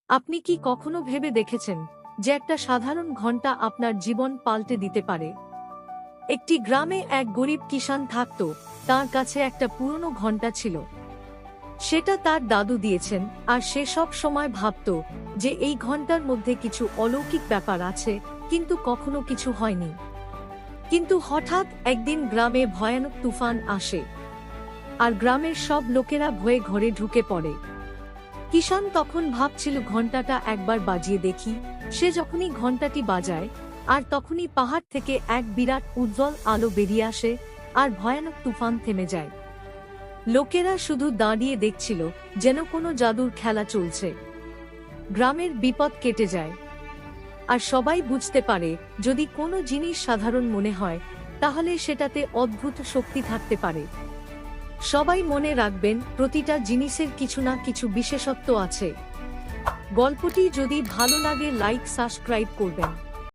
আপনি কি কখনো ভেবে দেখেছেন যে একটা সাধারণ ঘন্টা আপনার জীবন পাল্টে দিতে পারে? একটি গ্রামে এক গরিব কিষান থাকত। তার কাছে একটা পুরনো ঘন্টা ছিল। সেটা তার দাদু দিয়েছেন, আর সে সব সময় ভাবত যে এই ঘন্টার মধ্যে কিছু অলৌকিক ব্যাপার আছে, কিন্তু কখনো কিছু হয়নি। কিন্তু হঠাৎ একদিন গ্রামে ভয়ানক তুফান আসে, আর গ্রামের সব লোকেরা ভয়ে ঘরে ঢুকে পড়ে। কিষান তখন ভাবছিল ঘন্টাটা একবার বাজিয়ে দেখি। সে যখনই ঘন্টাটি বাজায়, আর তখনই পাহাড় থেকে এক বিরাট উজ্জ্বল আলো বেরিয়ে আসে, আর ভয়ানক তুফান থেমে যায়। লোকেরা শুধু দাঁড়িয়ে দেখছিল, যেন কোনো জাদুর খেলা চলছে। গ্রামের বিপদ কেটে যায়, আর সবাই বুঝতে পারে যদি কোনো জিনিস সাধারণ মনে হয়, তাহলে সেটাতে অদ্ভুত শক্তি থাকতে পারে। সবাই মনে রাখবেন, প্রতিটা জিনিসের কিছু না কিছু বিশেষত্ব আছে। গল্পটি যদি ভালো লাগে, লাইক সাবস্ক্রাইব করবেন।